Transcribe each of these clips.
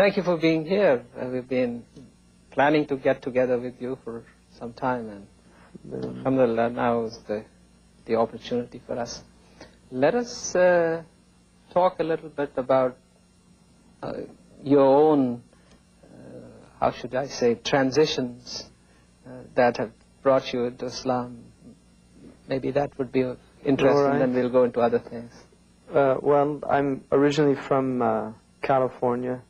thank you for being here. We've been planning to get together with you for some time, and alhamdulillah, now is the opportunity for us. Let us talk a little bit about your own, how should I say, transitions that have brought you into Islam. Maybe that would be interesting, right. Then we'll go into other things. Well, I'm originally from California.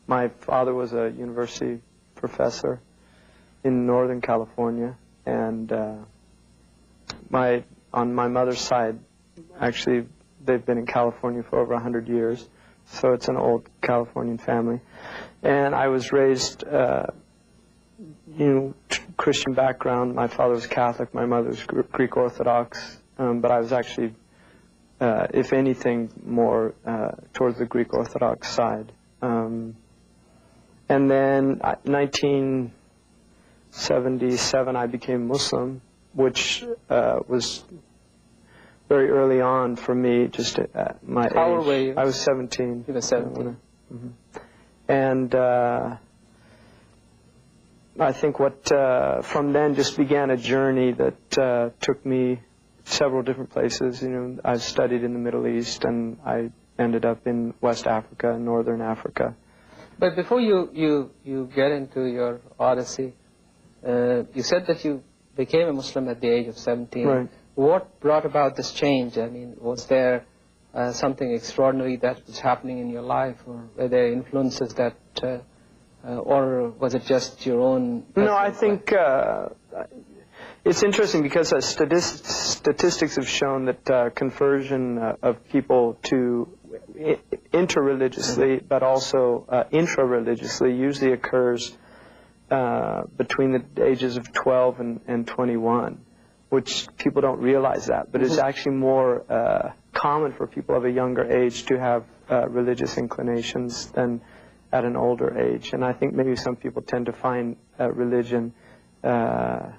My father was a university professor in Northern California, and on my mother's side, actually, they've been in California for over 100 years, so it's an old Californian family. And I was raised, Christian background. My father was Catholic, my mother was Greek Orthodox, but I was actually, if anything, more towards the Greek Orthodox side. And then 1977, I became Muslim, which was very early on for me, just at my age. How old were you? I was 17. You were 17. And I think from then just began a journey that took me several different places. I studied in the Middle East, and I ended up in West Africa, Northern Africa. But before you get into your odyssey, you said that you became a Muslim at the age of 17. Right. What brought about this change? I mean, was there something extraordinary that was happening in your life, or were there influences that, or was it just your own? No, I think it's interesting because statistics have shown that conversion of people to interreligiously, but also intra-religiously, usually occurs between the ages of 12 and 21, which people don't realize that. But it's actually more common for people of a younger age to have religious inclinations than at an older age. And I think maybe some people tend to find religion, or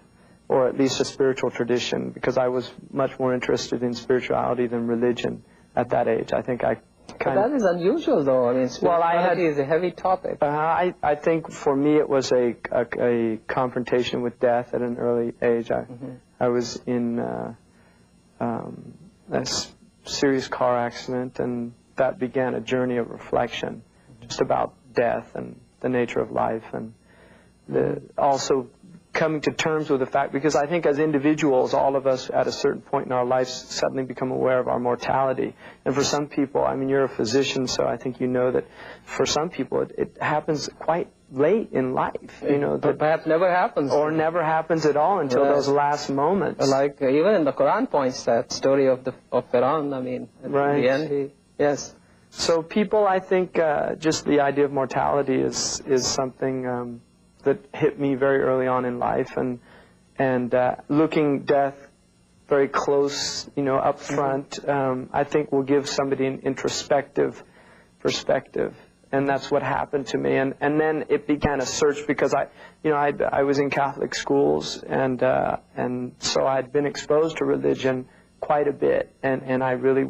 at least a spiritual tradition, because I was much more interested in spirituality than religion at that age. I think I kind of... That is unusual, though. I mean, spirituality is a heavy topic. I think for me it was a confrontation with death at an early age. I was in a serious car accident, and that began a journey of reflection just about death and the nature of life, and also coming to terms with the fact, because I think as individuals, all of us at a certain point in our lives suddenly become aware of our mortality. And for some people, I mean, you're a physician, so I think you know that for some people it happens quite late in life, that perhaps never happens. Or never happens at all until those last moments. Like even in the Quran points that story of Fir'aun, I mean, at the end, yes. So people, I think, just the idea of mortality is something that hit me very early on in life, and looking death very close, up front, I think will give somebody an introspective perspective, and that's what happened to me. And then it began a search, because I was in Catholic schools, and so I'd been exposed to religion quite a bit, and I really.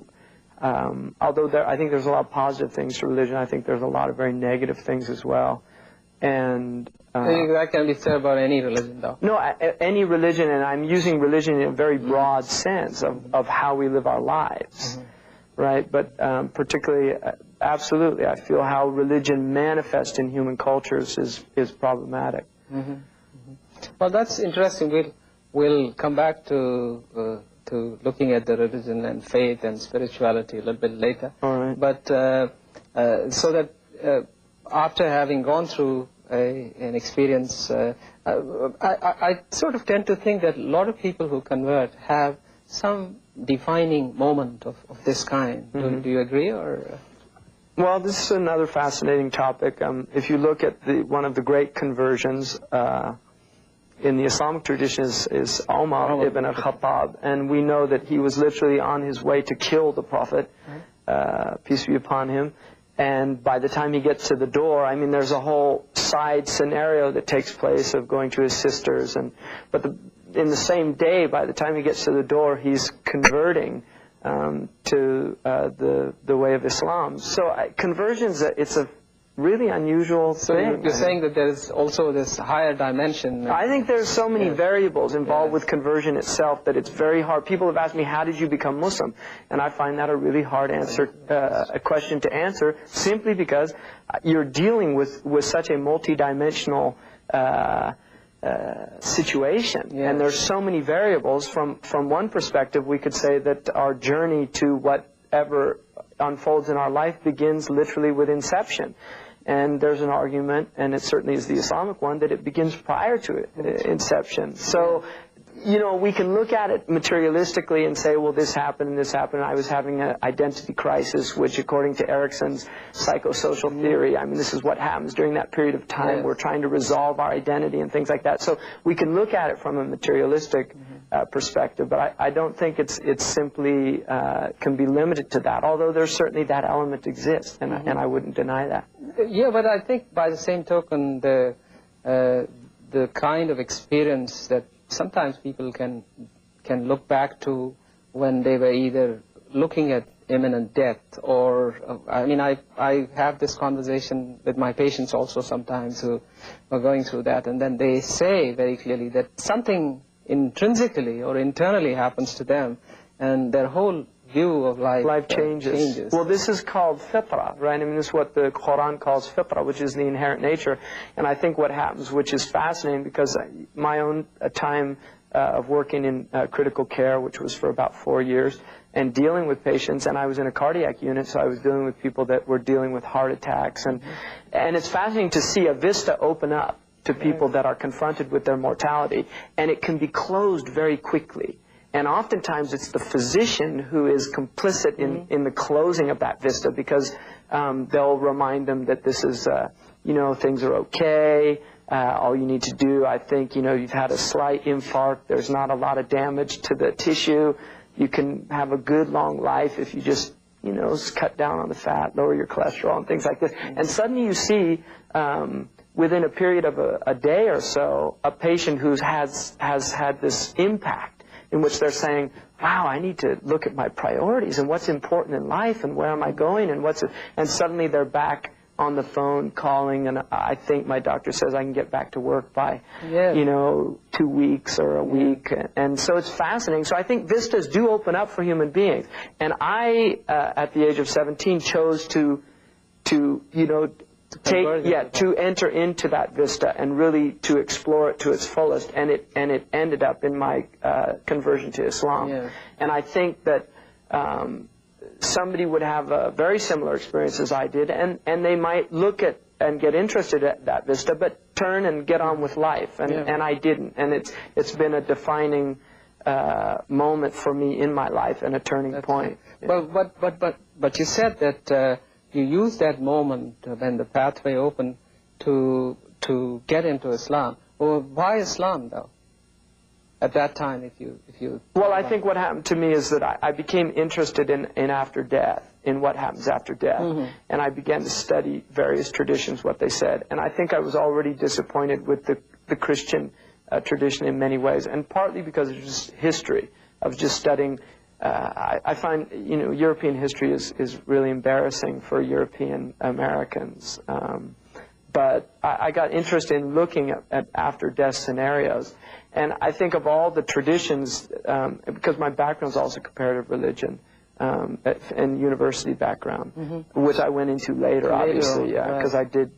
Although I think there's a lot of positive things to religion, I think there's a lot of very negative things as well. And that can be said about any religion, though. No, any religion, and I'm using religion in a very broad sense of how we live our lives, right? But particularly, absolutely, I feel how religion manifests in human cultures is problematic. Well, that's interesting. We'll come back to looking at the religion and faith and spirituality a little bit later. All right. But so that after having gone through an experience, I sort of tend to think that a lot of people who convert have some defining moment of this kind. Do you agree, or? Well, this is another fascinating topic. If you look at one of the great conversions in the Islamic tradition is Umar ibn al-Khattab, and we know that he was literally on his way to kill the Prophet, peace be upon him. And by the time he gets to the door, I mean, there's a whole side scenario that takes place of going to his sisters. But in the same day, by the time he gets to the door, he's converting to the way of Islam. So conversions, it's a really unusual thing. You're saying that there is also this higher dimension. I think there's so many variables involved with conversion itself that it's very hard. People have asked me, how did you become Muslim? And I find that a really hard a question to answer, simply because you're dealing with such a multidimensional situation. And there's so many variables. From one perspective, we could say that our journey to whatever unfolds in our life begins literally with inception. And there's an argument, and it certainly is the Islamic one, that it begins prior to inception. So, you know, we can look at it materialistically and say, well, this happened and this happened. I was having an identity crisis, which according to Erickson's psychosocial theory, I mean, this is what happens during that period of time. We're trying to resolve our identity and things like that. So we can look at it from a materialistic perspective, but I don't think it's simply can be limited to that, although there's certainly that element exists, and I wouldn't deny that. Yeah, but I think by the same token, the kind of experience that sometimes people can look back to when they were either looking at imminent death, or I mean, I have this conversation with my patients also sometimes who are going through that, and then they say very clearly that something intrinsically or internally happens to them, and their whole view of life changes. Well, this is called fitrah, right? I mean, this is what the Quran calls fitrah, which is the inherent nature. And I think what happens, which is fascinating, because my own time of working in critical care, which was for about 4 years, and dealing with patients, and I was in a cardiac unit, so I was dealing with people that were dealing with heart attacks. And it's fascinating to see a vista open up to people that are confronted with their mortality, and it can be closed very quickly. And oftentimes it's the physician who is complicit in the closing of that vista, because they'll remind them that this is, you know, things are okay. All you need to do, I think, you know, you've had a slight infarct. There's not a lot of damage to the tissue. You can have a good long life if you just, you know, cut down on the fat, lower your cholesterol and things like this. And suddenly you see, within a period of a day or so, a patient who has had this impact, in which they're saying, wow, I need to look at my priorities and what's important in life and where am I going and suddenly they're back on the phone calling, and I think my doctor says I can get back to work by, you know, 2 weeks or a week. And so it's fascinating. So I think vistas do open up for human beings. And I, at the age of 17, chose to you know, to enter into that vista and really to explore it to its fullest, and it ended up in my conversion to Islam. And I think that somebody would have very similar experience as I did, and they might look at and get interested at that vista, but turn and get on with life, and I didn't, and it's been a defining moment for me in my life and a turning point. But you said that you used that moment when the pathway opened to get into Islam. Well, why Islam, though? At that time, if you well, I think what happened to me is that I became interested in after death, in what happens after death, and I began to study various traditions, what they said, and I think I was already disappointed with the Christian tradition in many ways, and partly because of just history. I was just studying. I find, you know, European history is really embarrassing for European Americans. But I got interested in looking at after-death scenarios. And I think of all the traditions, because my background is also comparative religion and university background, which I went into later, obviously, because I did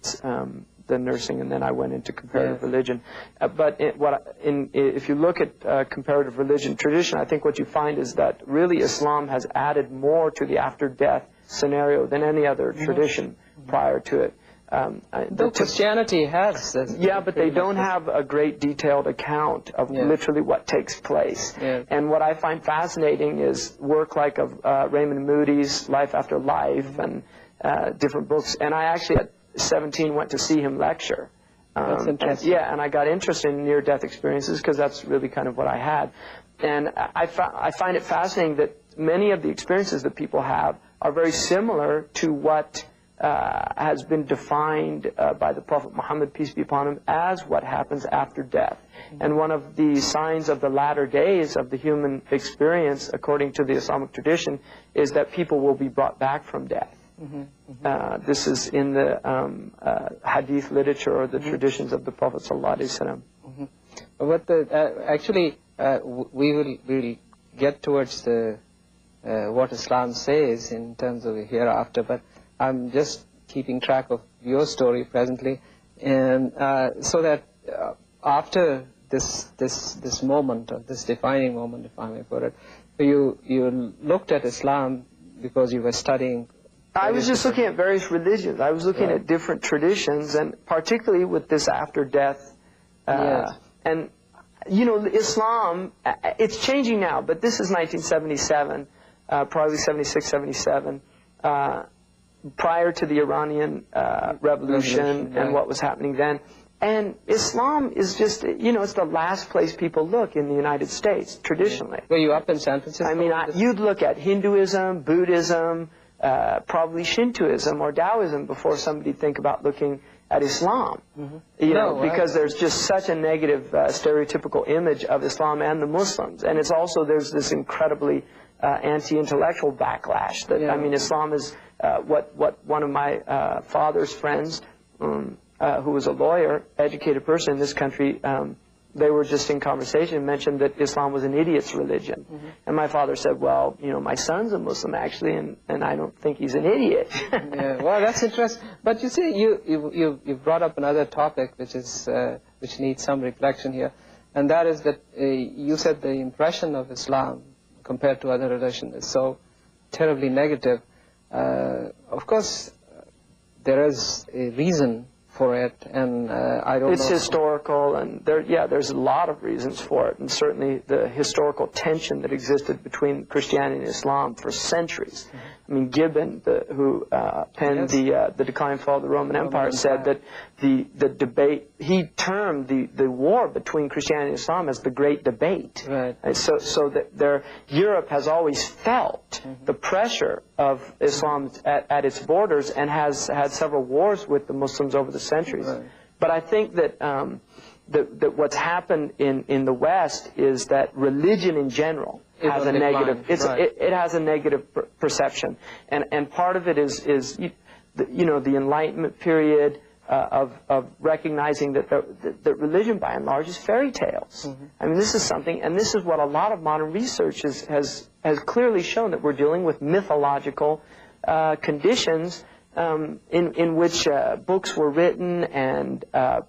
the nursing, and then I went into comparative religion. But if you look at comparative religion tradition, I think what you find is that really Islam has added more to the after-death scenario than any other tradition prior to it. Though Christianity has. Yeah, but they don't have a great detailed account of literally what takes place. And what I find fascinating is work like of Raymond Moody's Life After Life and different books. And I actually, at 17, went to see him lecture. That's interesting. And I got interested in near-death experiences because that's really kind of what I had. And I find it fascinating that many of the experiences that people have are very similar to what has been defined by the Prophet Muhammad, peace be upon him, as what happens after death. And one of the signs of the latter days of the human experience, according to the Islamic tradition, is that people will be brought back from death. This is in the hadith literature or the traditions of the Prophet ﷺ. But actually, we will get towards the what Islam says in terms of hereafter, but I'm just keeping track of your story presently, and so that after this moment, or this defining moment, if I may put it, you looked at Islam because you were studying. I was just looking at various religions. I was looking at different traditions, and particularly with this after death. And, you know, Islam, it's changing now, but this is 1977, probably 76, 77, prior to the Iranian revolution and what was happening then. And Islam is just, you know, it's the last place people look in the United States, traditionally. Were you up in San Francisco? I mean, you'd look at Hinduism, Buddhism, probably Shintoism or Taoism before somebody think about looking at Islam. You know, because there's just such a negative stereotypical image of Islam and the Muslims. And it's also, there's this incredibly anti-intellectual backlash. That I mean, Islam is what one of my father's friends, who was a lawyer, educated person in this country, they were just in conversation, mentioned that Islam was an idiot's religion. And my father said, well, you know, my son's a Muslim actually, and I don't think he's an idiot. Well, that's interesting. But you see, you brought up another topic which needs some reflection here, and that is that you said the impression of Islam compared to other religions is so terribly negative. Of course, there is a reason for it, and I don't know. It's historical, and there's a lot of reasons for it, and certainly the historical tension that existed between Christianity and Islam for centuries. I mean, Gibbon, who penned the Decline and Fall of the Roman Empire, said that the debate, he termed the war between Christianity and Islam as the Great Debate. Right. And so that Europe has always felt the pressure of Islam at its borders, and has had several wars with the Muslims over the centuries. Right. But I think that that what's happened in the West is that religion in general has a negative. It has a negative perception, and part of it is you know, the Enlightenment period of recognizing that religion by and large is fairy tales. I mean, this is something, and this is what a lot of modern research has clearly shown, that we're dealing with mythological conditions in which books were written, and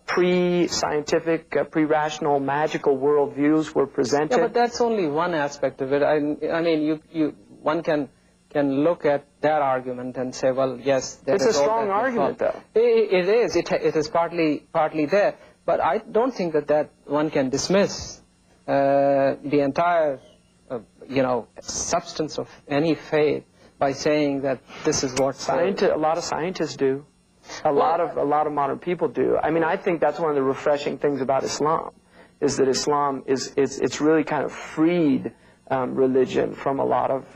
pre-scientific, pre-rational, magical worldviews were presented. Yeah, but that's only one aspect of it. I mean, one can look at that argument and say, well, yes, it's a strong argument, though. It is. It is partly there. But I don't think that one can dismiss the entire, you know, substance of any faith by saying that this is what a lot of scientists do. A lot of modern people do. I mean, I think that's one of the refreshing things about Islam, is that Islam it's really kind of freed religion from a lot of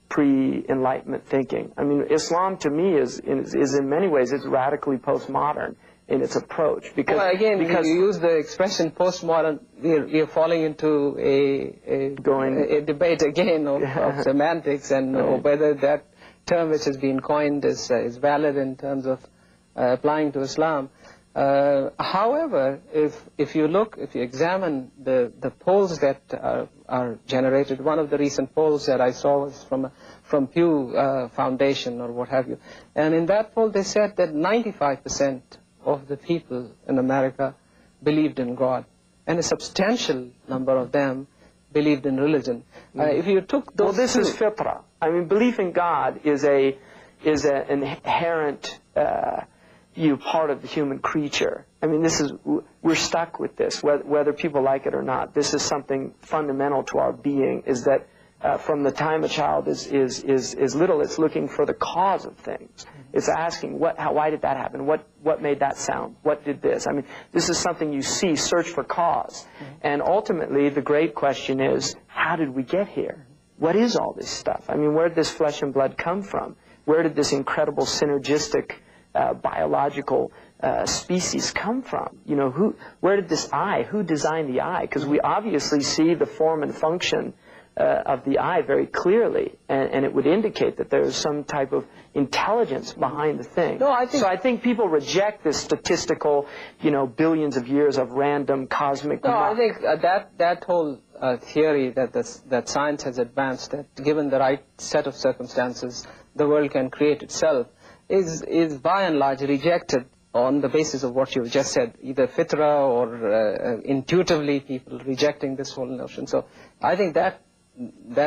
pre-Enlightenment thinking. I mean, Islam to me is in many ways it's radically postmodern in its approach. Because, well, again, you use the expression postmodern, you're falling into a debate again of semantics, and whether that term which has been coined is valid in terms of applying to Islam. However, if you examine the polls that are generated, one of the recent polls that I saw was from Pew Foundation or what have you, and in that poll they said that 95% of the people in America believed in God, and a substantial number of them believed in religion. If you took those, well, this is fitrah. I mean, belief in God is an inherent part of the human creature. I mean, we're stuck with this, whether people like it or not. This is something fundamental to our being, is that from the time a child is little, it's looking for the cause of things. It's asking, why did that happen? What made that sound? What did this? I mean, this is something you see, search for cause. And ultimately, the great question is, how did we get here? What is all this stuff? I mean, where did this flesh and blood come from? Where did this incredible synergistic biological species come from? You know, where did this eye, who designed the eye? Because we obviously see the form and function of the eye very clearly, and it would indicate that there's some type of intelligence behind the thing. No, so I think people reject this statistical, billions of years of random cosmic. No, I think that whole theory that science has advanced, that given the right set of circumstances, the world can create itself, is by and large rejected on the basis of what you just said, either fitra or intuitively people rejecting this whole notion. So I think that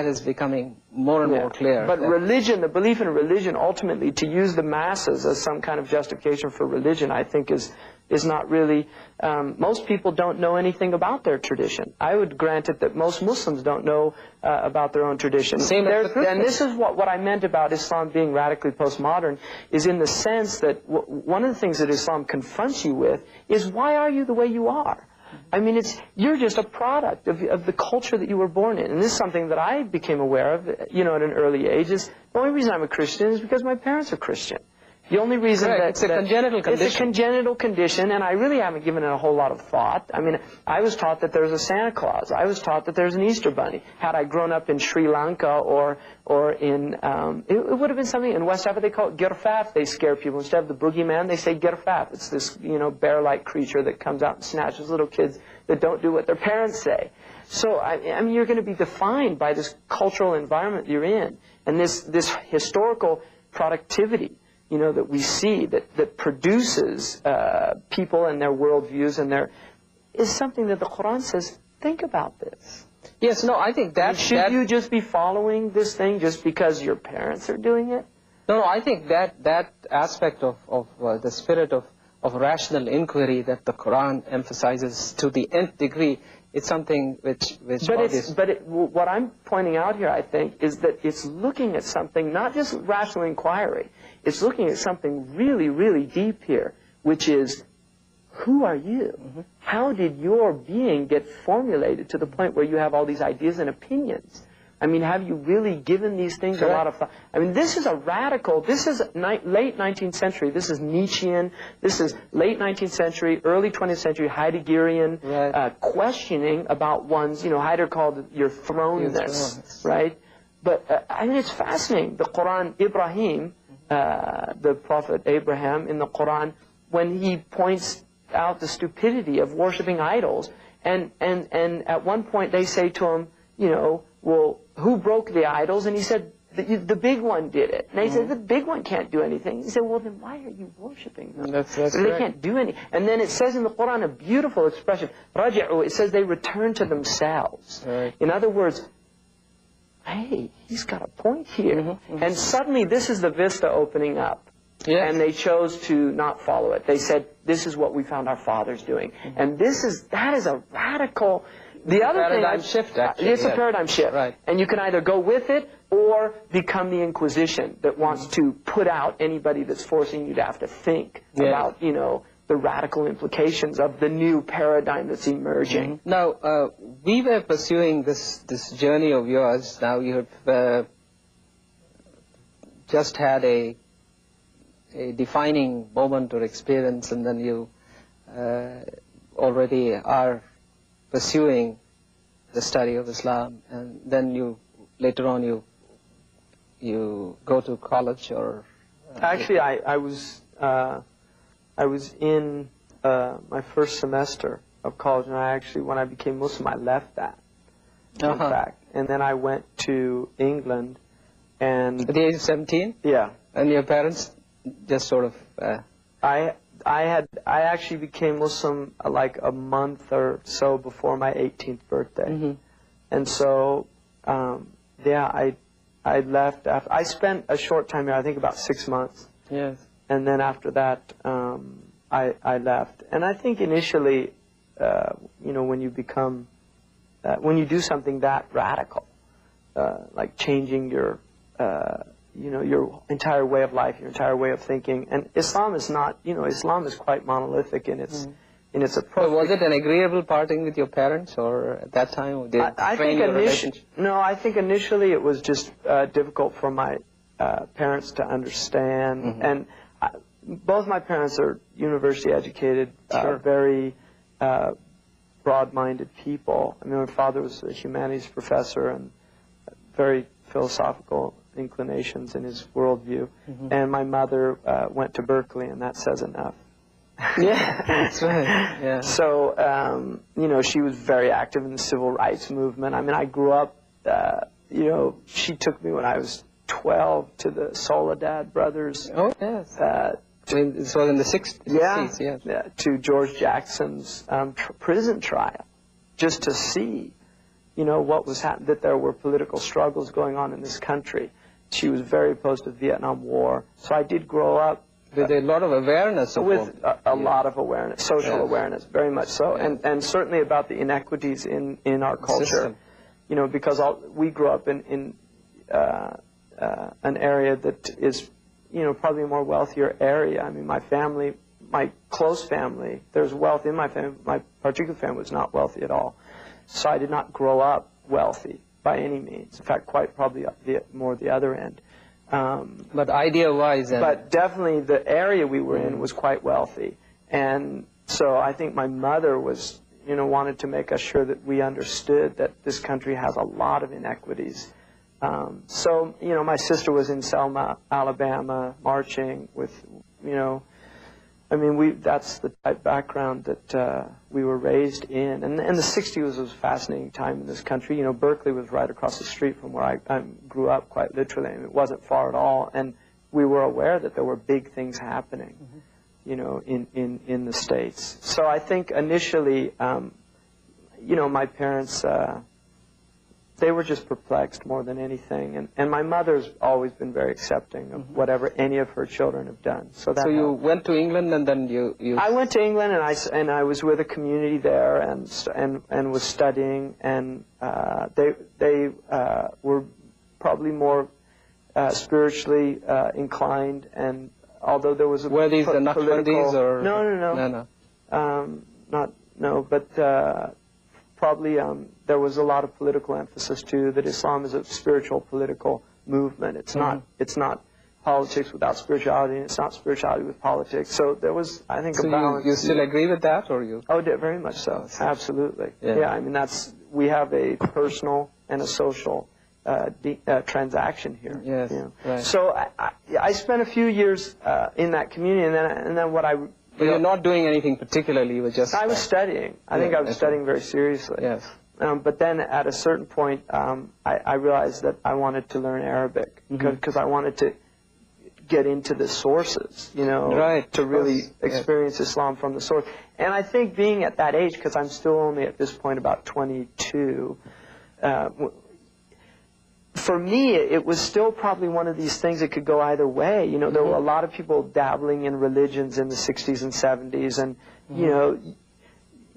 is becoming more and more clear. But religion, the belief in religion, ultimately, to use the masses as some kind of justification for religion, I think is not really, most people don't know anything about their tradition. I would grant it that most Muslims don't know about their own tradition. And this is what I meant about Islam being radically postmodern, is in the sense that one of the things that Islam confronts you with is, why are you the way you are? I mean, you're just a product of the culture that you were born in. And this is something that I became aware of, at an early age, is the only reason I'm a Christian is because my parents are Christian. The only reason it's a congenital condition. It's a congenital condition, and I really haven't given it a whole lot of thought. I mean, I was taught that there's a Santa Claus. I was taught that there's an Easter Bunny. Had I grown up in Sri Lanka or in, it would have been something, in West Africa they call it girfaf. They scare people. Instead of the boogeyman, they say girfaf. It's this, bear-like creature that comes out and snatches little kids that don't do what their parents say. So, I mean, you're going to be defined by this cultural environment you're in, and this historical productivity, that we see that produces people and their worldviews, and is something that the Quran says, think about this. Yes, no, I think that... Should you just be following this thing just because your parents are doing it? No, I think that aspect of the spirit of rational inquiry that the Quran emphasizes to the nth degree, it's something which what I'm pointing out here, I think, is that it's looking at something, not just rational inquiry, it's looking at something really, really deep here, which is, who are you? Mm-hmm. How did your being get formulated to the point where you have all these ideas and opinions? I mean, have you really given these things a lot of thought? I mean, this is this is late 19th century, this is Nietzschean, this is late 19th century, early 20th century Heideggerian questioning about one's, Heidegger called it your throne-ness, right? But, I mean, it's fascinating. The Quran, Ibrahim, the prophet Abraham in the Quran, when he points out the stupidity of worshiping idols, and at one point they say to him, well, who broke the idols? And he said, the big one did it. And they said, the big one can't do anything. He said, well, then why are you worshiping them? That's they can't do anything. And then it says in the Quran a beautiful expression, raja'u, it says they return to themselves. Right. In other words, hey, he's got a point here. Mm-hmm. And suddenly this is the vista opening up. Yes. And they chose to not follow it. They said, this is what we found our fathers doing. Mm-hmm. And that is a radical... The other paradigm shift, actually. It's a paradigm shift. Right. And you can either go with it or become the Inquisition that wants to put out anybody that's forcing you to have to think about, the radical implications of the new paradigm that's emerging. Mm-hmm. Now, we were pursuing this journey of yours. Now you have just had a defining moment or experience, and then you already are pursuing the study of Islam, and then later on you go to college or... Actually, I was in my first semester of college, and when I became Muslim, I left that, in fact. And then I went to England, and... At the age of 17? Yeah. And your parents just sort of... I actually became Muslim like a month or so before my 18th birthday. Mm-hmm. And so, I left after, I spent a short time here, I think about 6 months. Yes. And then after that, I left. And I think initially, when you become, when you do something that radical, like changing your entire way of life, your entire way of thinking. And Islam is not, Islam is quite monolithic in its approach. But was it an agreeable parting with your parents, or at that time did it strain your relationship? No, I think initially it was just difficult for my parents to understand. Mm-hmm. And both my parents are university educated, very broad-minded people. I mean, my father was a humanities professor, and very philosophical inclinations in his worldview. And my mother went to Berkeley, and that says enough. Yeah, that's right. Yeah. So, you know, she was very active in the civil rights movement. I mean, I grew up, you know, she took me when I was 12 to the Soledad brothers. Oh, yes. It was in the 60s. Yeah, Yes. to George Jackson's prison trial, just to see, you know, what was happening, that there were political struggles going on in this country. She was very opposed to the Vietnam War. So I did grow up with a lot of awareness. With a lot of awareness, social awareness, very much so. And certainly about the inequities in our culture. System. You know, because we grew up in an area that is, you know, probably a more wealthier area. I mean, my family, my close family, there's wealth in my family. My particular family was not wealthy at all. So I did not grow up wealthy by any means. In fact, quite probably more the other end. But idea-wise... But definitely the area we were in was quite wealthy. And so I think my mother was, you know, wanted to make us sure that we understood that this country has a lot of inequities. So, you know, my sister was in Selma, Alabama, marching with, you know, I mean, that's the type of background that we were raised in. And the 60s was a fascinating time in this country. You know, Berkeley was right across the street from where I grew up, quite literally. I mean, it wasn't far at all. And we were aware that there were big things happening, you know, in the States. So I think initially, you know, my parents... they were just perplexed more than anything. And my mother's always been very accepting of whatever any of her children have done. So you went to England and then you... I went to England and I was with a community there and was studying. And they were probably more spiritually inclined. And although there was a... Were these the Naqshbandis or... No. But... probably there was a lot of political emphasis too, that Islam is a spiritual political movement. It's not politics without spirituality, and it's not spirituality with politics. So there was, I think, a balance. You still agree with that, or you? Oh, very much so. Absolutely. Yeah. I mean, we have a personal and a social transaction here. Yes. You know? Right. So I spent a few years in that community, and then what I... But you're not doing anything particularly, you were just... I was studying. I think I was studying very seriously. Yes. But then at a certain point, I realized that I wanted to learn Arabic because I wanted to get into the sources, you know, to really experience Islam from the source. And I think being at that age, because I'm still only at this point about 22, for me, it was still probably one of these things that could go either way. You know, there were a lot of people dabbling in religions in the 60s and 70s, and, you know,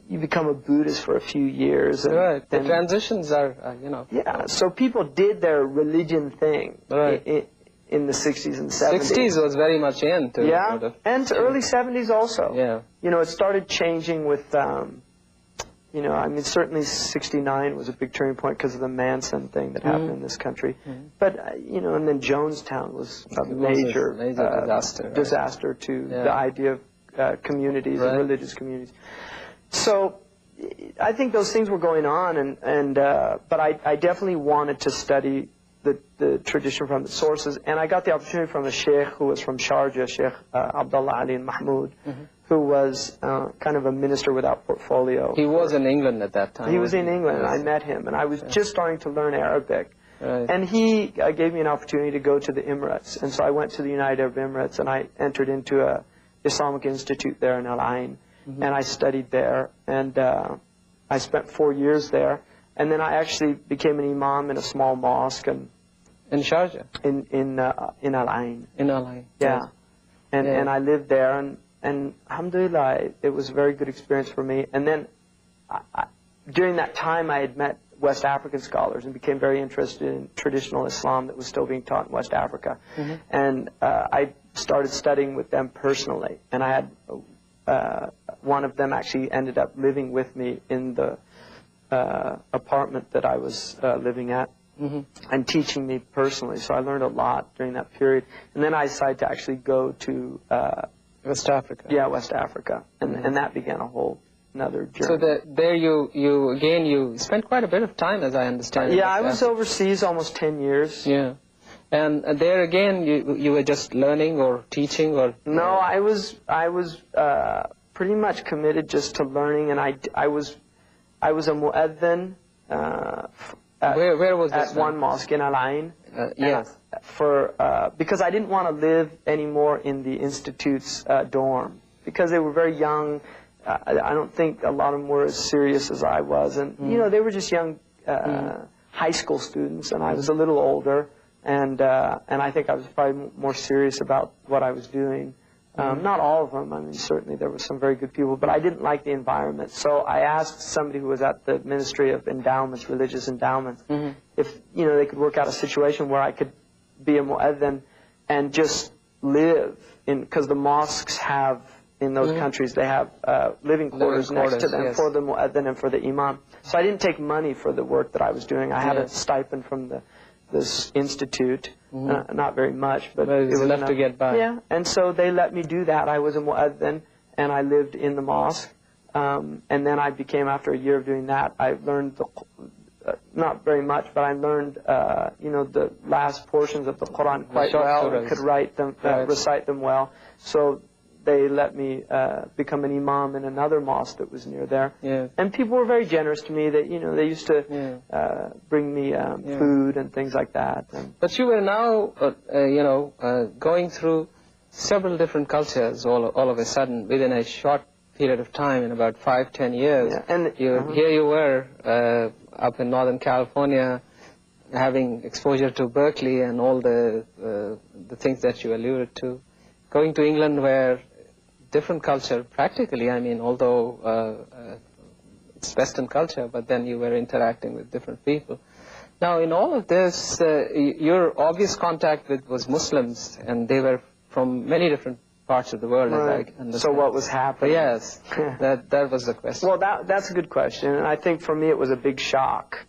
you become a Buddhist for a few years. And, the transitions are, you know. Yeah, so people did their religion thing in the 60s and 70s. 60s was very much in. Yeah, and early 70s also. Yeah. You know, it started changing with... you know, I mean, certainly 69 was a big turning point because of the Manson thing that happened in this country. But, you know, and then Jonestown was a major disaster to the idea of communities and religious communities. So I think those things were going on, but I definitely wanted to study the tradition from the sources. And I got the opportunity from a sheikh who was from Sharjah, Sheikh Abdullah Ali Mahmoud, who was kind of a minister without portfolio. He was in England at that time. He was in England, and I met him, and I was just starting to learn Arabic. And he gave me an opportunity to go to the Emirates, and so I went to the United Arab Emirates, and I entered into a Islamic institute there in Al Ain, and I studied there, and I spent 4 years there, and then I actually became an imam in a small mosque, and in Sharjah, in Al Ain. In Al Ain, yeah, and I lived there, and alhamdulillah, it was a very good experience for me. And then during that time, I had met West African scholars and became very interested in traditional Islam that was still being taught in West Africa. And I started studying with them personally. And I had one of them actually ended up living with me in the apartment that I was living at. And teaching me personally. So I learned a lot during that period. And then I decided to actually go to... West Africa. Yeah, West Africa. And that began a whole another journey. So there you spent quite a bit of time, as I understand. Yeah, I was overseas almost 10 years. Yeah. And there again, you were just learning or teaching, or? No, I was pretty much committed just to learning, and I was a mu'adhin where was this? At one mosque in Al Ain. Yes. Because I didn't want to live anymore in the institute's dorm, because they were very young. I don't think a lot of them were as serious as I was, and you know, they were just young high school students, and I was a little older. And I think I was probably more serious about what I was doing. Not all of them. I mean, certainly there were some very good people, but I didn't like the environment. So I asked somebody who was at the Ministry of Endowments, Religious Endowments, if they could work out a situation where I could be a mu'adhin and just live in, because the mosques have in those countries, they have living quarters next to them for the mu'adhin and for the imam. So I didn't take money for the work that I was doing. I had a stipend from this institute, not very much, but it was enough to get by. Yeah, and so they let me do that. I was a mu'adhin, and I lived in the mosque. And then I became, after a year of doing that, I learned not very much, but I learned, the last portions of the Quran quite well, and could write them, recite them well. So they let me become an imam in another mosque that was near there. Yeah. And people were very generous to me. That they used to bring me food and things like that. But you were now, going through several different cultures all of a sudden within a short period of time, in about 5-10 years. Yeah. And here you were up in Northern California, having exposure to Berkeley and all the things that you alluded to. Going to England, where different culture, practically, I mean, although it's Western culture, but then you were interacting with different people. Now, in all of this, your obvious contact was Muslims, and they were from many different parts of the world, as I understand. So what was happening? Yes, that was the question. Well, that's a good question, and I think for me it was a big shock,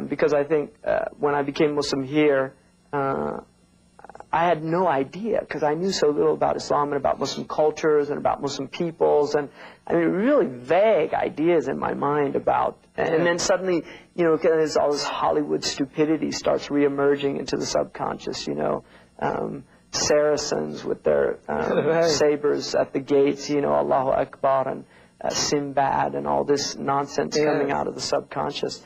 because I think when I became Muslim here, I had no idea, because I knew so little about Islam and about Muslim cultures and about Muslim peoples, and I mean, really vague ideas in my mind about, and then suddenly, there's all this Hollywood stupidity starts reemerging into the subconscious, Saracens with their sabers at the gates, Allahu Akbar, and Sinbad, and all this nonsense coming out of the subconscious.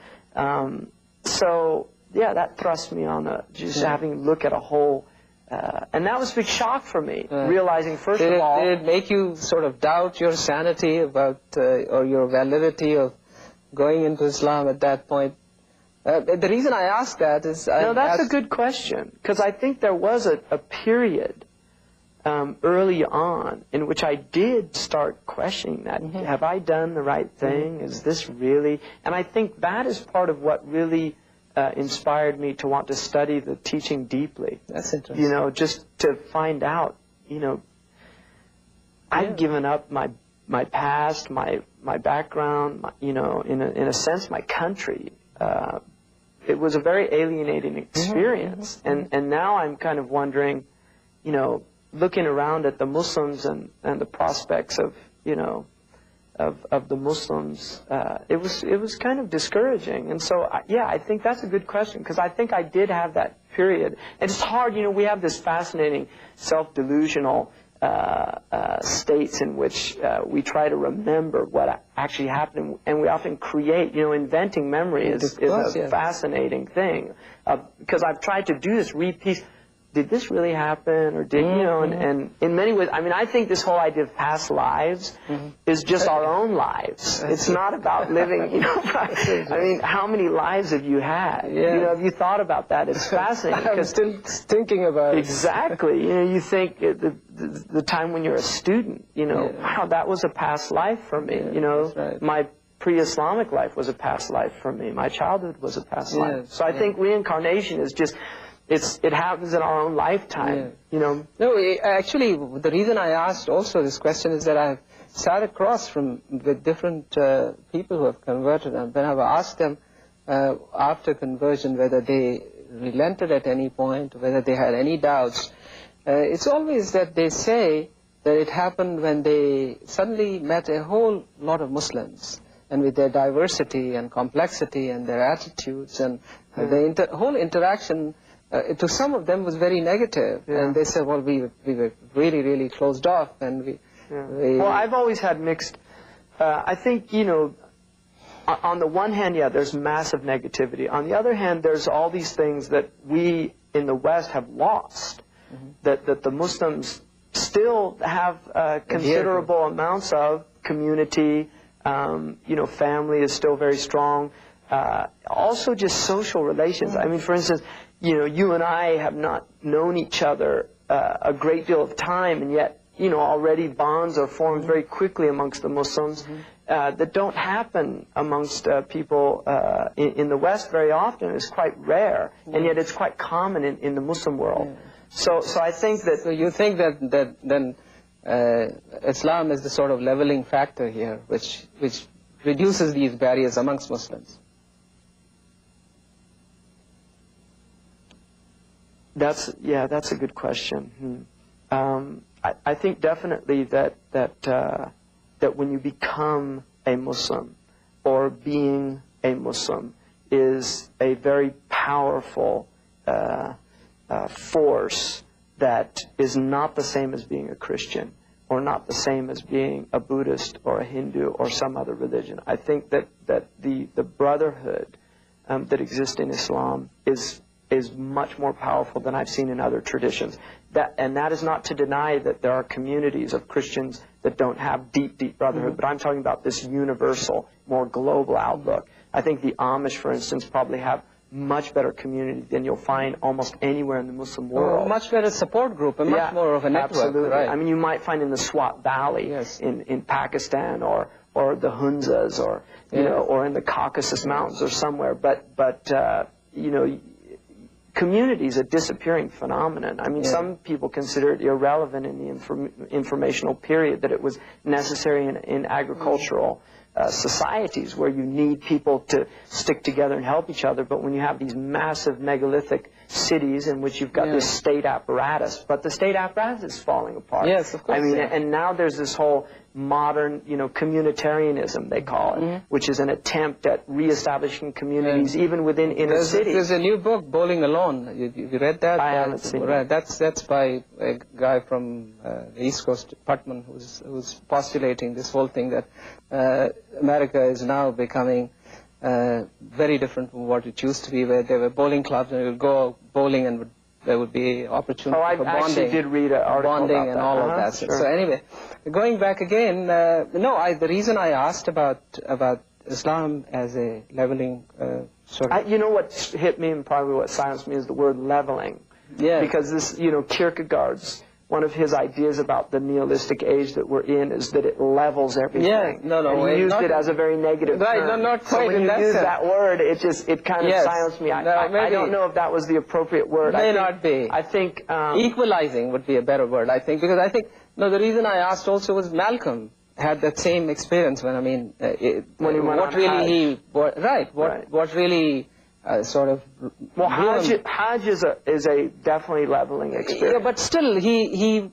So, yeah, that thrust me on just having a look at a whole. And that was a big shock for me, realizing, first of all... Did it make you sort of doubt your sanity about, or your validity of going into Islam at that point? The reason I ask that is... No, that's a good question, because I think there was a period early on in which I did start questioning that. Have I done the right thing? Is this really... And I think that is part of what really... inspired me to want to study the teaching deeply. That's interesting. Just to find out, I'd given up my past, my background, in a sense, my country. It was a very alienating experience. And now I'm kind of wondering, looking around at the Muslims and the prospects of, of the Muslims, it was kind of discouraging. And so, I think that's a good question, because I think I did have that period. And it's hard, we have this fascinating self-delusional states in which we try to remember what actually happened, and we often create, inventing memory is a fascinating thing, because I've tried to do this, repiece. Did this really happen, or did, and in many ways, I mean, I think this whole idea of past lives is just our own lives. It's not about living, I mean, how many lives have you had? Have you thought about that? It's fascinating. I'm still thinking about it. Exactly. You think the time when you're a student, wow, that was a past life for me. My pre-Islamic life was a past life for me. My childhood was a past life. So I think reincarnation is just... It happens in our own lifetime, No, actually, the reason I asked also this question is that I've sat across with different people who have converted, and when I've asked them after conversion whether they relented at any point, whether they had any doubts, it's always that they say that it happened when they suddenly met a whole lot of Muslims, and with their diversity and complexity and their attitudes and the whole interaction, to some of them was very negative. And they said, well, we were really, really closed off. And well, I've always had mixed, I think, you know, on the one hand, yeah, there's massive negativity. On the other hand, there's all these things that we in the West have lost, that the Muslims still have considerable amounts of community. You know, family is still very strong. Also just social relations. I mean, for instance, you know, you and I have not known each other a great deal of time, and yet, you know, already bonds are formed very quickly amongst the Muslims that don't happen amongst people in the West very often. It's quite rare, and yet it's quite common in the Muslim world. So I think that... So you think that then Islam is the sort of leveling factor here, which reduces these barriers amongst Muslims? That's a good question. I think definitely that when you become a Muslim, or being a Muslim, is a very powerful force that is not the same as being a Christian, or not the same as being a Buddhist or a Hindu or some other religion. I think that the brotherhood that exists in Islam is much more powerful than I've seen in other traditions. And that is not to deny that there are communities of Christians that don't have deep brotherhood, but I'm talking about this universal, more global outlook. I think the Amish, for instance, probably have much better community than you'll find almost anywhere in the Muslim world. A much better support group, and much more of a network. Absolutely. Right. I mean, you might find in the Swat Valley in Pakistan, or the Hunzas, or you know, or in the Caucasus Mountains or somewhere. But you know, community is a disappearing phenomenon. I mean, some people consider it irrelevant in the informational period, that it was necessary in agricultural societies where you need people to stick together and help each other. But when you have these massive megalithic cities in which you've got this state apparatus, but the state apparatus is falling apart. Yes, of course. I mean, and now there's this whole modern, you know, communitarianism, they call it, which is an attempt at reestablishing communities even within inner cities. There's a new book, Bowling Alone. You read that? I haven't seen it. That's by a guy from the East Coast, Putman, who's postulating this whole thing that America is now becoming very different from what it used to be, where there were bowling clubs and you would go bowling and there would be opportunity for bonding. I actually did read an article bonding about and that. all of that. So anyway, going back again, the reason I asked about Islam as a leveling you know what hit me and probably what silenced me is the word leveling. Yeah. Because this, you know, Kierkegaard's, one of his ideas about the nihilistic age that we're in is that it levels everything. Yeah, no. And he used it as a very negative right, term. No, not quite so when in you that use sense. that word, it kind of silenced me. I don't know if that was the appropriate word. May not be. I think equalizing would be a better word, I think, because I think, no, the reason I asked also was Malcolm had that same experience when, I mean, when he went what really what really sort of... Well, Hajj is a definitely leveling experience. Yeah, but still, he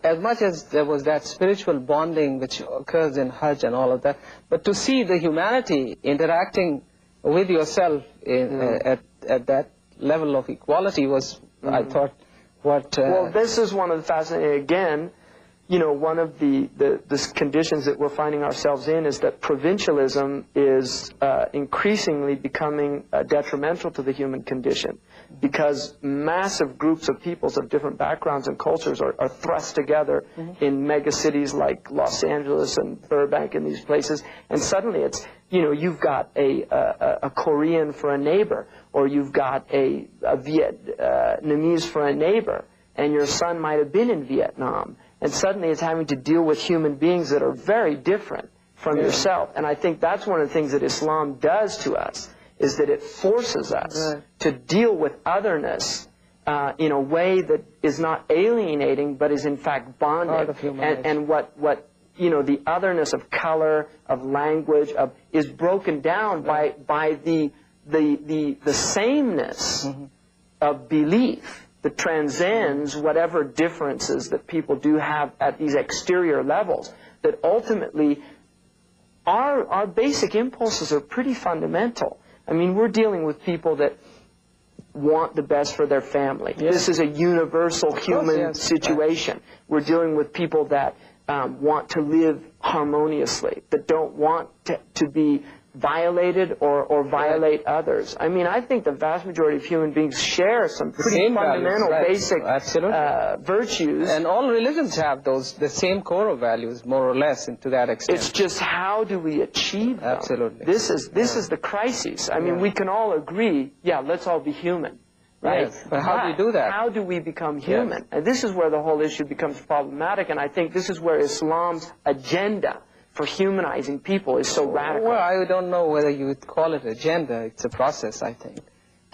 as much as there was that spiritual bonding which occurs in Hajj and all of that, but to see the humanity interacting with yourself at that level of equality was, I thought, what... well, this is one of the fascinating, again, you know, one of the conditions that we're finding ourselves in is that provincialism is increasingly becoming detrimental to the human condition, because massive groups of peoples of different backgrounds and cultures are thrust together in mega cities like Los Angeles and Burbank and these places, and suddenly it's, you know, you've got a Korean for a neighbor, or you've got a Vietnamese for a neighbor, and your son might have been in Vietnam. And suddenly it's having to deal with human beings that are very different from yourself. And I think that's one of the things that Islam does to us, is that it forces us to deal with otherness in a way that is not alienating, but is in fact bonding. And what you know, the otherness of color, of language, is broken down by the sameness of belief that transcends whatever differences that people do have at these exterior levels, that ultimately our basic impulses are pretty fundamental. I mean, we're dealing with people that want the best for their family. Yes. This is a universal human situation. We're dealing with people that want to live harmoniously, that don't want to be violated or violate others. I mean, I think the vast majority of human beings share some pretty fundamental, basic virtues. And all religions have the same core values, more or less, to that extent. It's just how do we achieve them? Absolutely. This is the crisis. I mean, we can all agree, yeah, let's all be human. Right? Yes, but how do you do that? How do we become human? Yes. And this is where the whole issue becomes problematic, and I think this is where Islam's agenda for humanizing people is so radical. Well, I don't know whether you would call it agenda. It's a process, I think.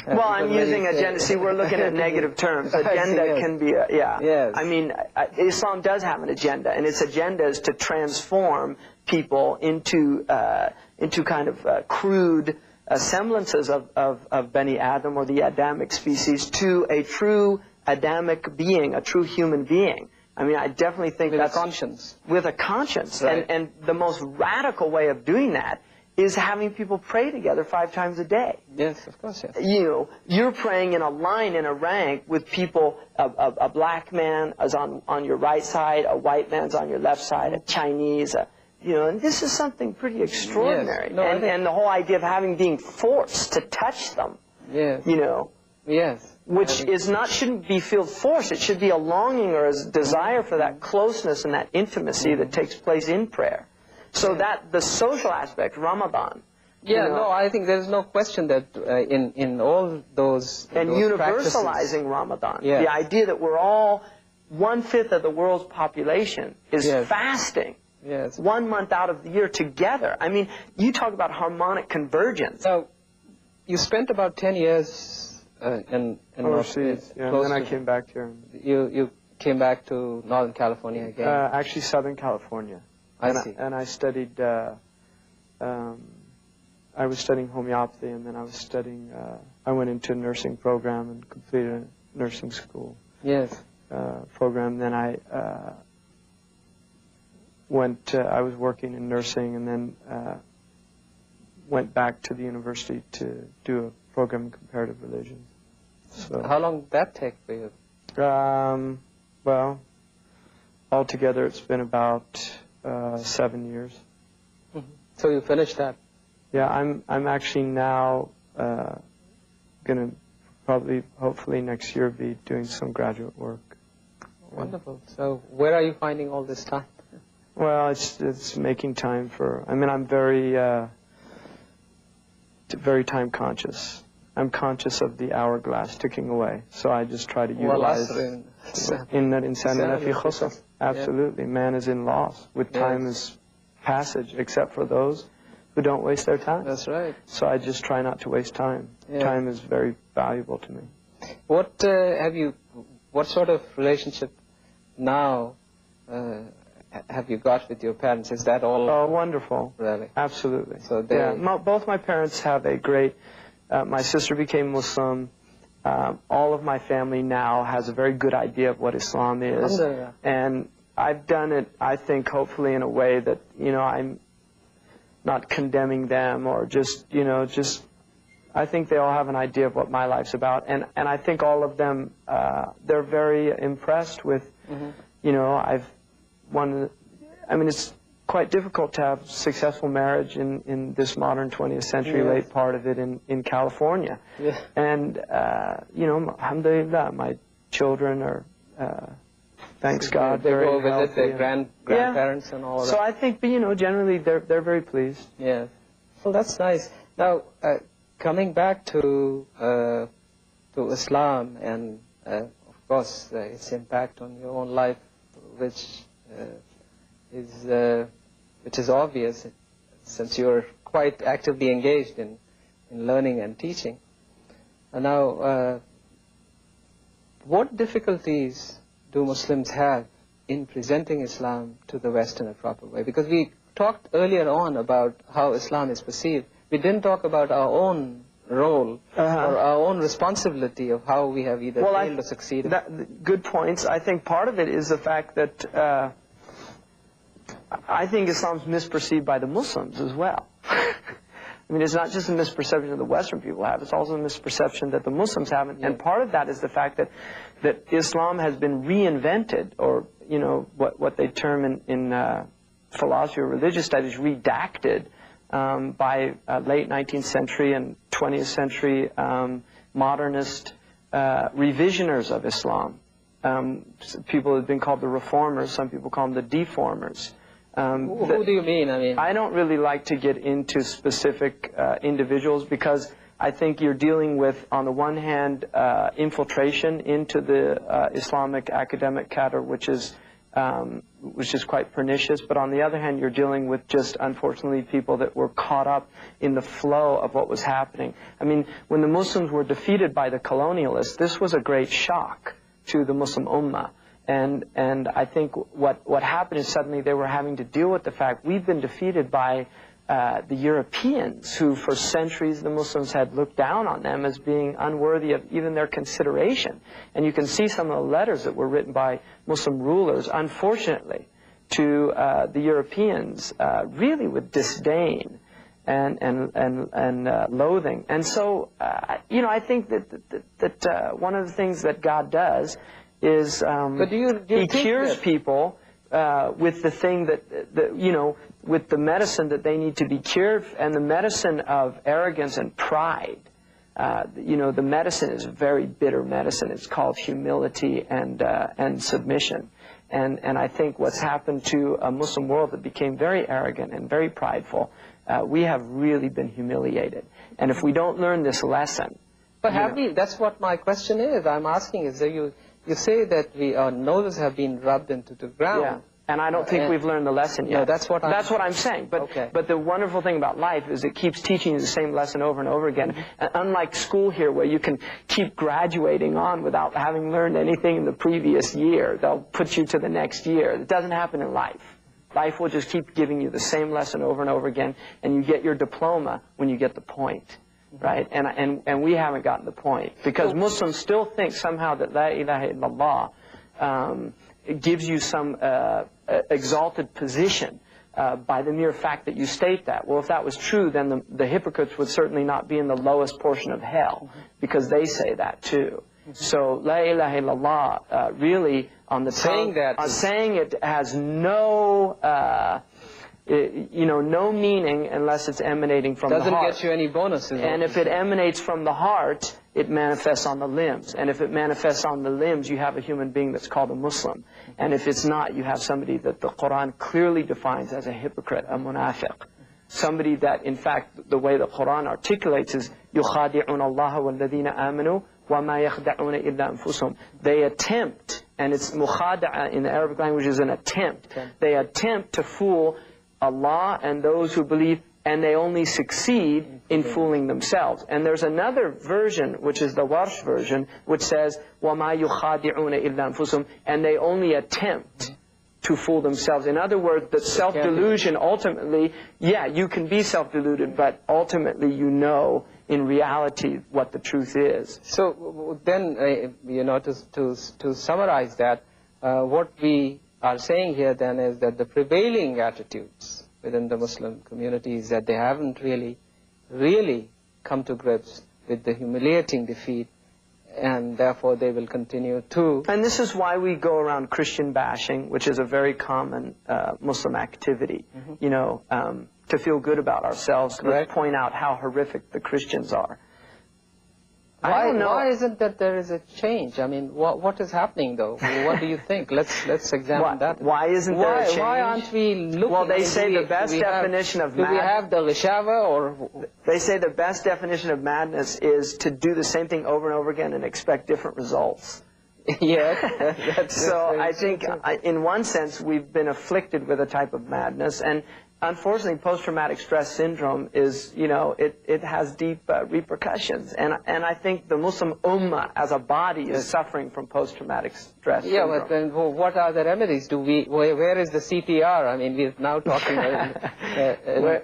Well, I'm using agenda. See, we're looking at negative terms. Agenda can be, Yes. I mean, Islam does have an agenda, and its agenda is to transform people into kind of crude semblances of Bani Adam, or the Adamic species, to a true Adamic being, a true human being. I mean, I definitely think with that's... a conscience. With a conscience. Right. And the most radical way of doing that is having people pray together 5 times a day. Yes, of course, yes. You know, you're praying in a line, in a rank, with people, a black man is on your right side, a white man's on your left side, a Chinese, you know, and this is something pretty extraordinary. Yes. No, and the whole idea of being forced to touch them, yes. you know. Yes. Which shouldn't be feel forced. It should be a longing or a desire for that closeness and that intimacy that takes place in prayer. So that the social aspect, Ramadan. Yeah, no, I think there's no question that in all those and those universalizing Ramadan. Yes. The idea that we're all 1/5 of the world's population is fasting. Yes. 1 month out of the year together. I mean, you talk about harmonic convergence. So, you spent about 10 years in overseas, and then I came back here. You came back to Northern California again? Actually, Southern California. I see. And I studied, I was studying homeopathy, and then I was studying, I went into a nursing program and completed a nursing school. Yes. Program. Then I I was working in nursing, and then went back to the university to do a program in comparative religion. So, how long did that take for you? Well, altogether it's been about 7 years. Mm-hmm. So you finished that? Yeah, I'm actually now going to probably, hopefully next year, be doing some graduate work. Wonderful. So where are you finding all this time? Well, it's making time for. I mean, I'm very time conscious. I'm conscious of the hourglass ticking away, so I just try to utilize. Absolutely, man is in loss with time as passage, except for those who don't waste their time. That's right. So I just try not to waste time. Yeah. Time is very valuable to me. What sort of relationship now have you got with your parents? Is that all? Oh, wonderful. Really? Absolutely. So both my parents have a great. My sister became Muslim. All of my family now has a very good idea of what Islam is, and I've done it, I think, hopefully in a way that, you know, I'm not condemning them or just I think they all have an idea of what my life's about, and I think all of them, they're very impressed with, you know, I mean, it's quite difficult to have successful marriage in this modern 20th century, late part of it in California. Yeah. And, you know, alhamdulillah, my children are, thanks God, they very go visit healthy their grandparents and all of that. So I think, you know, generally they're very pleased. Yeah. Well, that's nice. Now, coming back to Islam and, of course, its impact on your own life, which is obvious since you're quite actively engaged in learning and teaching. And now, what difficulties do Muslims have in presenting Islam to the West in a proper way? Because we talked earlier on about how Islam is perceived. We didn't talk about our own role or our own responsibility of how we have either failed or succeeded? Good points. I think part of it is the fact that I think Islam's misperceived by the Muslims as well. I mean, it's not just a misperception that the Western people have, it's also a misperception that the Muslims have. And part of that is the fact that Islam has been reinvented, or, you know, what they term in philosophy or religious studies, redacted, by late 19th century and 20th century modernist revisioners of Islam. People have been called the reformers, some people call them the deformers. Who do you mean? I don't really like to get into specific individuals, because I think you're dealing with, on the one hand, infiltration into the Islamic academic cadre, which is quite pernicious. But on the other hand, you're dealing with just, unfortunately, people that were caught up in the flow of what was happening. I mean, when the Muslims were defeated by the colonialists, this was a great shock to the Muslim Ummah. And I think what happened is suddenly they were having to deal with the fact we've been defeated by the Europeans, who for centuries the Muslims had looked down on them as being unworthy of even their consideration. And you can see some of the letters that were written by Muslim rulers, unfortunately, to the Europeans, really with disdain and loathing. And so, you know, I think that one of the things that God does is He cures people with the thing that you know, with the medicine that they need to be cured, and the medicine of arrogance and pride. You know, the medicine is a very bitter medicine. It's called humility and submission. And I think what's happened to a Muslim world that became very arrogant and very prideful, we have really been humiliated. And if we don't learn this lesson... But have we? That's what my question is. I'm asking is that you say that our noses have been rubbed into the ground. Yeah. And I don't think we've learned the lesson yet. No, that's what I'm saying. But the wonderful thing about life is it keeps teaching you the same lesson over and over again. And unlike school here, where you can keep graduating on without having learned anything in the previous year, they'll put you to the next year. It doesn't happen in life. Life will just keep giving you the same lesson over and over again, and you get your diploma when you get the point. Right? And we haven't gotten the point. Because Muslims still think somehow that La ilaha illallah gives you some exalted position by the mere fact that you state that. Well, if that was true, then the hypocrites would certainly not be in the lowest portion of hell, because they say that too. So La ilaha illallah really, on the tongue, saying it has no... you know, no meaning unless it's emanating from the heart. Doesn't get you any bonuses. And if it emanates from the heart, it manifests on the limbs. And if it manifests on the limbs, you have a human being that's called a Muslim. And if it's not, you have somebody that the Quran clearly defines as a hypocrite, a munafiq. Somebody that, in fact, the way the Quran articulates is يُخَادِعُونَ اللَّهَ وَالَّذِينَ آمَنُوا وَمَا يَخْدَعُونَ إِلَّا أَنفُسُهُم. They attempt, and it's mukhada'a in the Arabic language is an attempt. They attempt to fool Allah and those who believe, and they only succeed in fooling themselves. And there's another version, which is the Warsh version, which says, وَمَا يُخَادِعُونَ إِلَّا أَنفُسُهُم, and they only attempt to fool themselves. In other words, the self-delusion ultimately, yeah, you can be self-deluded, but ultimately you know in reality what the truth is. So then, you know, to summarize that, what we are saying here then is that the prevailing attitudes within the Muslim community is that they haven't really come to grips with the humiliating defeat, and therefore they will continue to... And this is why we go around Christian bashing, which is a very common Muslim activity, you know, to feel good about ourselves, to point out how horrific the Christians are. Why isn't that there is a change? I mean, what is happening though? What do you think? Let's examine that. Why isn't there a change? Why aren't we looking? Well, they say the best definition of madness. Do we have the Rishava or? They say the best definition of madness is to do the same thing over and over again and expect different results. Yeah. So I think, in one sense, we've been afflicted with a type of madness, and unfortunately, post-traumatic stress syndrome is, it has deep repercussions. And I think the Muslim Ummah as a body is suffering from post-traumatic stress syndrome. Yeah, but then what are the remedies? Where is the CPR? I mean, we're now talking about...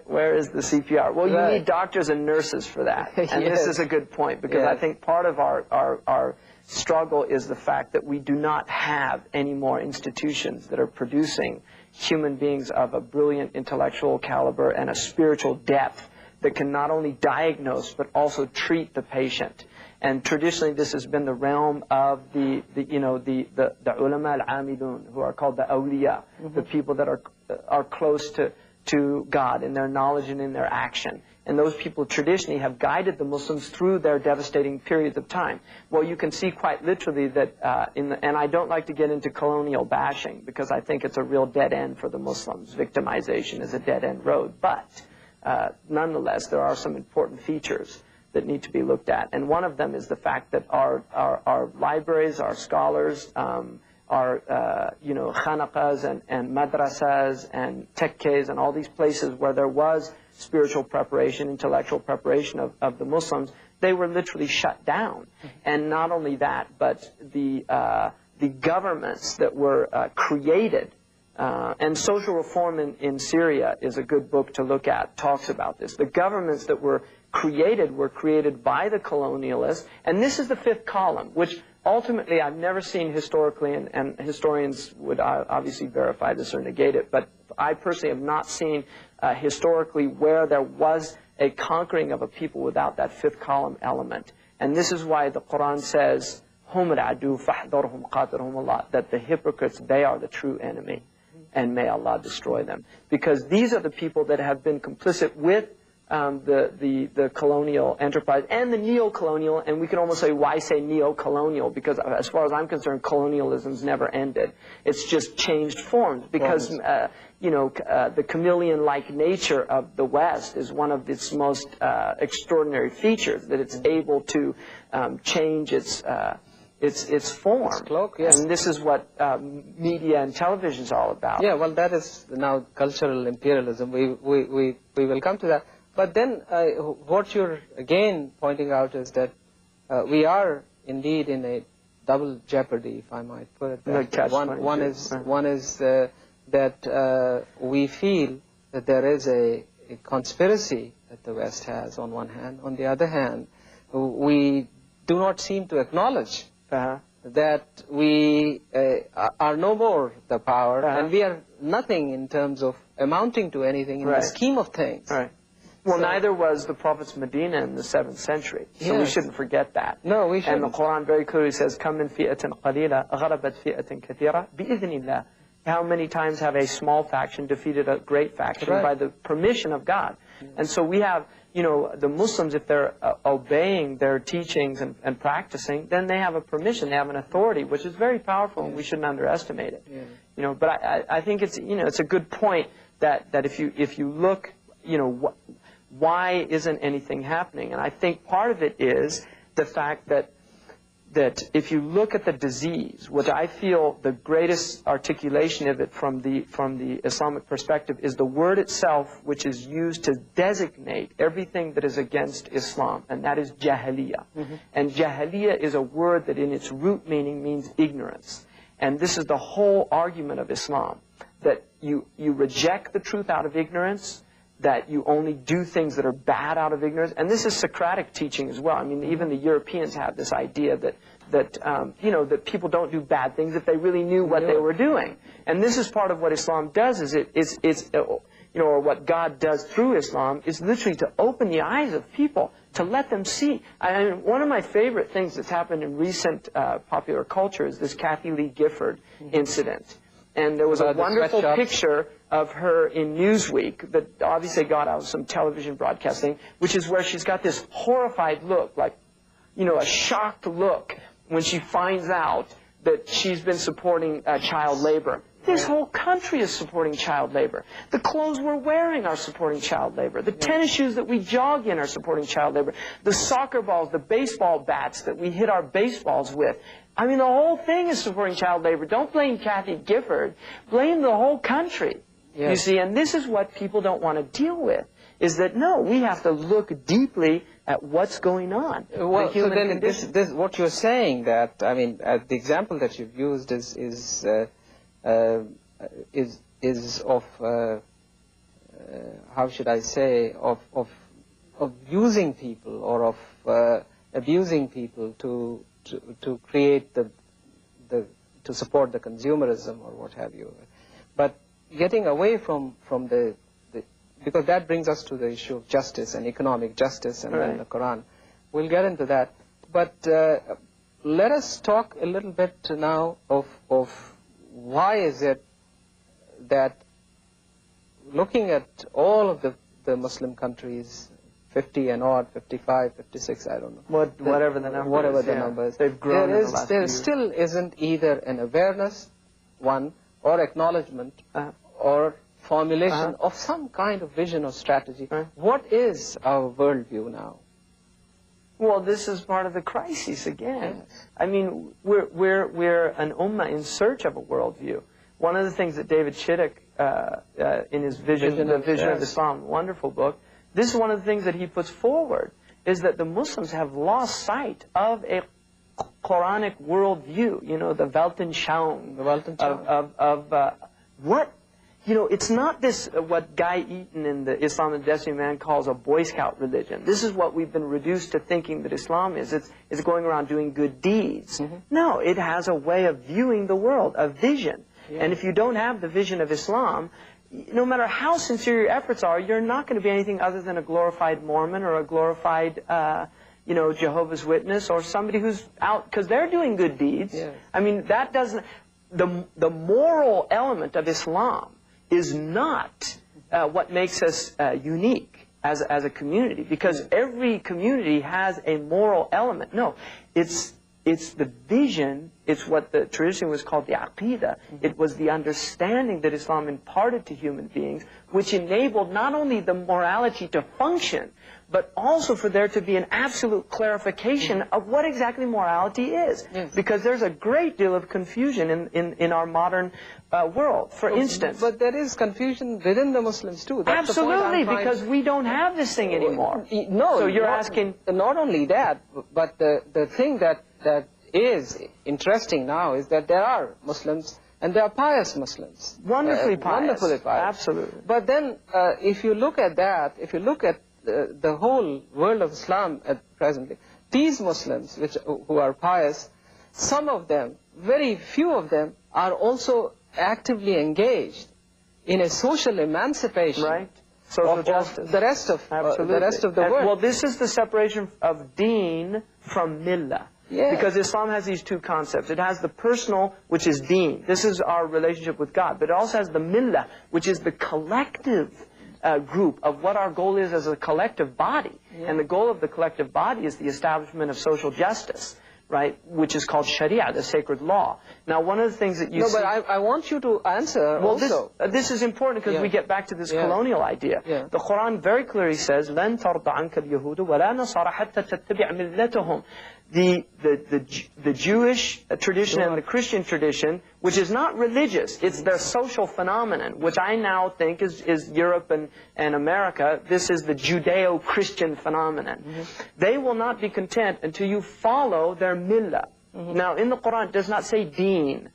where is the CPR? Well, you need doctors and nurses for that. And this is a good point, because I think part of our struggle is the fact that we do not have any more institutions that are producing human beings of a brilliant intellectual caliber and a spiritual depth that can not only diagnose but also treat the patient. And traditionally, this has been the realm of the ulama al-amilun, who are called the awliya, the people that are close to God in their knowledge and in their action. And those people traditionally have guided the Muslims through their devastating periods of time. Well, you can see quite literally that, and I don't like to get into colonial bashing, because I think it's a real dead end for the Muslims. Victimization is a dead end road. But nonetheless, there are some important features that need to be looked at. And one of them is the fact that our libraries, our scholars, our khanaqas and madrasas and tekkes and all these places where there was spiritual preparation, intellectual preparation of the Muslims, they were literally shut down. And not only that, but the governments that were created, and Social Reform in Syria is a good book to look at, talks about this. The governments that were created by the colonialists, and this is the fifth column, which ultimately I've never seen historically, and historians would obviously verify this or negate it, but I personally have not seen historically where there was a conquering of a people without that fifth column element. And this is why the Quran says, "Hum al-adu fahdharhum qatarhum Allah," that the hypocrites, they are the true enemy, and may Allah destroy them. Because these are the people that have been complicit with the colonial enterprise and the neo-colonial, and we can almost say, why say neo-colonial? Because as far as I'm concerned, colonialism's never ended. It's just changed forms, because the chameleon-like nature of the West is one of its most extraordinary features, that it's able to change its form. Its cloak, yes. And this is what media and television is all about. Yeah, well, that is now cultural imperialism. We will come to that. But then what you're again pointing out is that we are indeed in a double jeopardy, if I might put it that way. One is that we feel that there is a conspiracy that the West has on one hand. On the other hand, we do not seem to acknowledge that we are no more the power, and we are nothing in terms of amounting to anything in the scheme of things. Well, neither was the Prophet's Medina in the 7th century. So we shouldn't forget that. No, we shouldn't. And the Quran very clearly says, "Kam min fi'atin qalila ghalabat fi'atin kathira bi'idhnillah." How many times have a small faction defeated a great faction by the permission of God? And so we have, the Muslims, if they're obeying their teachings and practicing, then they have a permission, they have an authority, which is very powerful, and we shouldn't underestimate it. But I think it's, it's a good point that if you look, why isn't anything happening? And I think part of it is the fact that if you look at the disease, what I feel the greatest articulation of it from the Islamic perspective is the word itself, which is used to designate everything that is against Islam, and that is jahiliyyah. And jahiliyyah is a word that in its root meaning means ignorance. And this is the whole argument of Islam, that you reject the truth out of ignorance, that you only do things that are bad out of ignorance. And this is Socratic teaching as well. I mean, even the Europeans have this idea that people don't do bad things if they really knew what they were doing. And this is part of what Islam does, or what God does through Islam, is literally to open the eyes of people, to let them see. I mean, one of my favorite things that's happened in recent popular culture is this Kathy Lee Gifford incident. And there was a wonderful picture of her in Newsweek that obviously got out of some television broadcasting, which is where she's got this horrified look, like, a shocked look when she finds out that she's been supporting child labor. This whole country is supporting child labor. The clothes we're wearing are supporting child labor. The tennis shoes that we jog in are supporting child labor. The soccer balls, the baseball bats that we hit our baseballs with. I mean, the whole thing is supporting child labor. Don't blame Kathy Gifford. Blame the whole country. You see, and this is what people don't want to deal with, is that, no, we have to look deeply at what's going on. Well, so then this, what you're saying that, I mean, the example that you've used is of, how should I say, of using people or of abusing people to create to support the consumerism or what have you. But getting away from the because that brings us to the issue of justice and economic justice and then the Quran. We'll get into that. But let us talk a little bit now of why is it that looking at all of the Muslim countries, 50 and odd, 55, 56, I don't know. Whatever the number is. They've grown in the last few years. There still isn't either an awareness, one, or acknowledgement, or formulation of some kind of vision or strategy. What is our worldview now? Well, this is part of the crisis again. Yes. I mean, we're an ummah in search of a worldview. One of the things that David Chittick, in his Vision of Islam, wonderful book, this is one of the things that he puts forward, is that the Muslims have lost sight of a Quranic worldview, you know, the Weltanschauung, of what, you know, it's not this, what Guy Eaton in the Islam and Destiny Man calls a Boy Scout religion. This is what we've been reduced to thinking that Islam is. It's going around doing good deeds. No, it has a way of viewing the world, a vision. And if you don't have the vision of Islam, no matter how sincere your efforts are, you're not going to be anything other than a glorified Mormon or a glorified, you know, Jehovah's Witness or somebody who's out, because they're doing good deeds. I mean, that doesn't, the moral element of Islam is not what makes us unique as a community, because every community has a moral element. No, it's the vision, it's what the tradition was called the aqidah. It was the understanding that Islam imparted to human beings, which enabled not only the morality to function, but also for there to be an absolute clarification of what exactly morality is. Because there's a great deal of confusion in our modern world. For instance... But there is confusion within the Muslims too. That's absolutely, because we don't have this thing anymore. No, so you're asking... Not only that, but the thing that is interesting now is that there are Muslims and there are pious Muslims. Wonderfully pious. Wonderfully pious. Absolutely. But then if you look at that, if you look at the whole world of Islam at presently, these Muslims who are pious, some of them, very few of them, are also actively engaged in a social emancipation. Right. Social justice. The rest of the world. Well, this is the separation of deen from millah. Because Islam has these two concepts. It has the personal, which is deen. This is our relationship with God. But it also has the millah, which is the collective group of what our goal is as a collective body. And the goal of the collective body is the establishment of social justice, right, which is called Sharia, the sacred law. Now, one of the things that you see... No, but I want you to answer also. This is important because we get back to this colonial idea. The Quran very clearly says, لَن تَرْضَ عَنْكَ الْيَهُودُ وَلَا نَصَارَ حَتَّى تَتَّبِعْ مِلَّتَهُمْ. The Jewish tradition and the Christian tradition, which is not religious, it's their social phenomenon, which I now think is Europe and America. This is the Judeo-Christian phenomenon. They will not be content until you follow their millah. Now, in the Quran, it does not say deen,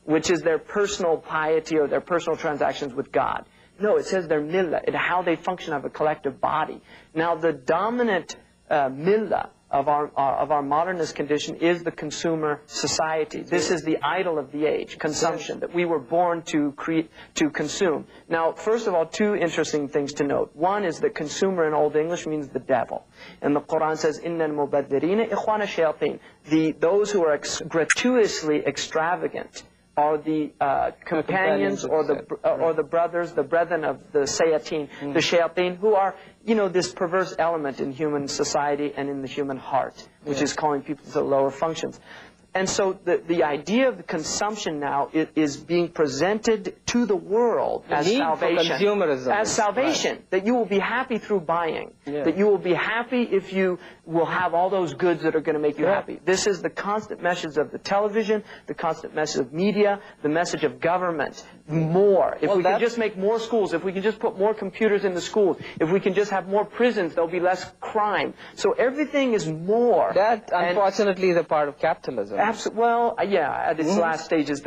which is their personal piety or their personal transactions with God. No, it says their millah, how they function as a collective body. Now, the dominant millah of our modernist condition is the consumer society. This is the idol of the age, consumption, that we were born to consume. Now, first of all, two interesting things to note. One is that consumer in Old English means the devil. And the Quran says, إِنَّ الْمُبَذِّرِينَ إِخْوَانَ الشَّيَاطِينَ. Those who are gratuitously extravagant are the companions or the brothers, the brethren of the Sayateen, the Shayateen, who are, you know, this perverse element in human society and in the human heart, which is calling people to lower functions. And so the idea of the consumption now is being presented to the world as salvation. As salvation. Right. That you will be happy through buying. That you will be happy if you will have all those goods that are going to make you happy. This is the constant message of the television, the constant message of media, the message of government. more. If Well, we can just make more schools, if we can just put more computers in the schools, if we can just have more prisons, there'll be less crime. So everything is more. That, unfortunately, is a part of capitalism. Well, yeah, at its last stages.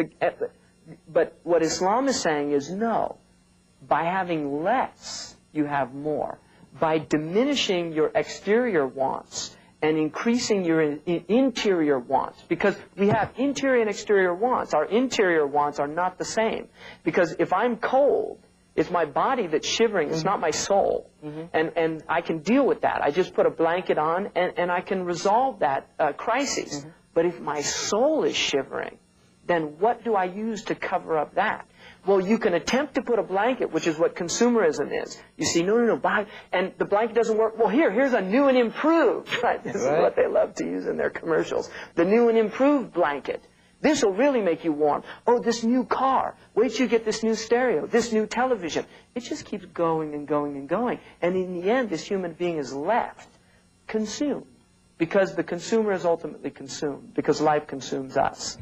But what Islam is saying is no. By having less, you have more. By diminishing your exterior wants and increasing your interior wants. Because we have interior and exterior wants. Our interior wants are not the same. Because if I'm cold, it's my body that's shivering. It's not my soul. And I can deal with that. I just put a blanket on and I can resolve that crisis. But if my soul is shivering, then what do I use to cover up that? Well, you can attempt to put a blanket, which is what consumerism is. You see, no, buy, and the blanket doesn't work. Well, here's a new and improved, right? This is what they love to use in their commercials. The new and improved blanket. This will really make you warm. Oh, this new car. Wait till you get this new stereo, this new television. It just keeps going and going and going. And in the end, this human being is left consumed. Because the consumer is ultimately consumed. Because life consumes us.